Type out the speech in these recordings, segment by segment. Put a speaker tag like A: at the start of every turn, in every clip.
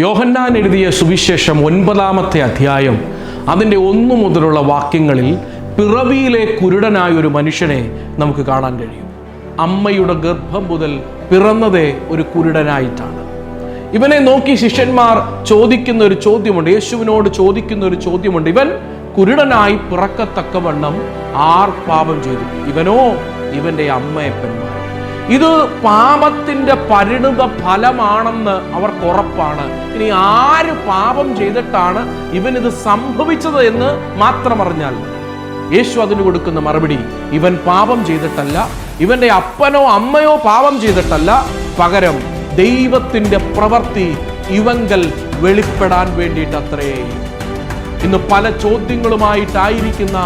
A: യോഹന്നാൻ എഴുതിയ സുവിശേഷം 9-ാമത്തെ അധ്യായം അതിൻ്റെ 1 മുതലുള്ള വാക്യങ്ങളിൽ പിറവിയിലെ കുരുടനായ ഒരു മനുഷ്യനെ നമുക്ക് കാണാൻ കഴിയും. അമ്മയുടെ ഗർഭം മുതൽ പിറന്നതേ ഒരു കുരുടനായിട്ടാണ്. ഇവനെ നോക്കി ശിഷ്യന്മാർ ചോദിക്കുന്ന ഒരു ചോദ്യമുണ്ട്, യേശുവിനോട് ചോദിക്കുന്ന ഒരു ചോദ്യമുണ്ട്. ഇവൻ കുരുടനായി പിറക്കത്തക്കവണ്ണം ആർ പാപം ചെയ്തു, ഇവനോ ഇവന്റെ അമ്മയപ്പന്മാർ? ഇത് പാപത്തിന്റെ പരിണിത ഫലമാണെന്ന് അവർക്ക് ഉറപ്പാണ്. ഇനി ആര് പാപം ചെയ്തിട്ടാണ് ഇവനിത് സംഭവിച്ചത് എന്ന് മാത്രം അറിഞ്ഞാൽ യേശു അതിന് കൊടുക്കുന്ന മറുപടി, ഇവൻ പാപം ചെയ്തിട്ടല്ല, ഇവന്റെ അപ്പനോ അമ്മയോ പാപം ചെയ്തിട്ടല്ല, പകരം ദൈവത്തിന്റെ പ്രവൃത്തി ഇവങ്കൽ വെളിപ്പെടാൻ വേണ്ടിയിട്ടത്രേ. ഇന്ന് പല ചോദ്യങ്ങളുമായിട്ടായിരിക്കുന്ന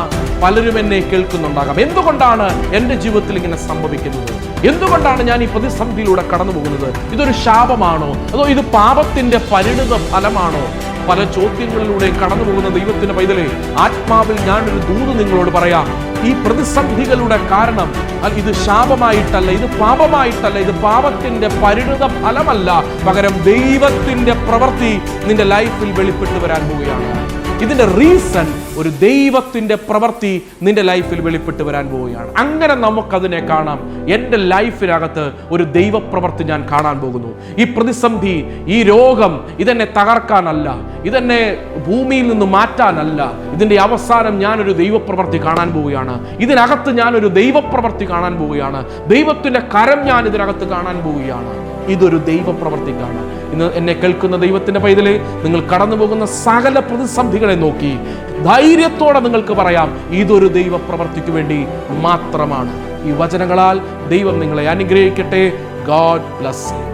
A: പലരും എന്നെ കേൾക്കുന്നുണ്ടാകാം. എന്തുകൊണ്ടാണ് എൻ്റെ ജീവിതത്തിൽ ഇങ്ങനെ സംഭവിക്കുന്നത്? എന്തുകൊണ്ടാണ് ഞാൻ ഈ പ്രതിസന്ധിയിലൂടെ കടന്നു പോകുന്നത്? ഇതൊരു ശാപമാണോ, അതോ ഇത് പാപത്തിന്റെ പരിണിത ഫലമാണോ? പല ചോദ്യങ്ങളിലൂടെ കടന്നു പോകുന്ന ദൈവത്തിന്റെ പൈതലേ, ആത്മാവിൽ ഞാനൊരു ദൂത് നിങ്ങളോട് പറയാം. ഈ പ്രതിസന്ധികളുടെ കാരണം ഇത് ശാപമായിട്ടല്ല, ഇത് പാപമായിട്ടല്ല, ഇത് പാപത്തിന്റെ പരിണിത ഫലമല്ല, പകരം ദൈവത്തിന്റെ പ്രവൃത്തി നിന്റെ ലൈഫിൽ വെളിപ്പെട്ടു വരാൻ പോവുകയാണ്. ഇതിന്റെ റീസൺ ഒരു ദൈവത്തിന്റെ പ്രവൃത്തി നിന്റെ ലൈഫിൽ വെളിപ്പെട്ട് വരാൻ പോവുകയാണ്. അങ്ങനെ നമുക്കതിനെ കാണാം. എൻ്റെ ലൈഫിനകത്ത് ഒരു ദൈവപ്രവൃത്തി ഞാൻ കാണാൻ പോകുന്നു. ഈ പ്രതിസന്ധി, ഈ രോഗം ഇതെന്നെ തകർക്കാനല്ല, ഇതെന്നെ ഭൂമിയിൽ നിന്ന് മാറ്റാനല്ല. ഇതിന്റെ അവസാനം ഞാനൊരു ദൈവപ്രവൃത്തി കാണാൻ പോവുകയാണ്. ഇതിനകത്ത് ഞാനൊരു ദൈവപ്രവൃത്തി കാണാൻ പോവുകയാണ്. ദൈവത്തിന്റെ കരം ഞാൻ ഇതിനകത്ത് കാണാൻ പോവുകയാണ്. ഇതൊരു ദൈവപ്രവൃത്തിക്കാണ്. ഇന്ന് എന്നെ കേൾക്കുന്ന ദൈവത്തിന്റെ പൈതലേ, നിങ്ങൾ കടന്നു പോകുന്ന സകല പ്രതിസന്ധികളെ നോക്കി ധൈര്യത്തോടെ നിങ്ങൾക്ക് പറയാം, ഇതൊരു ദൈവപ്രവൃത്തിക്ക് വേണ്ടി മാത്രമാണ്. ഈ വചനങ്ങളാൽ ദൈവം നിങ്ങളെ അനുഗ്രഹിക്കട്ടെ. God bless you.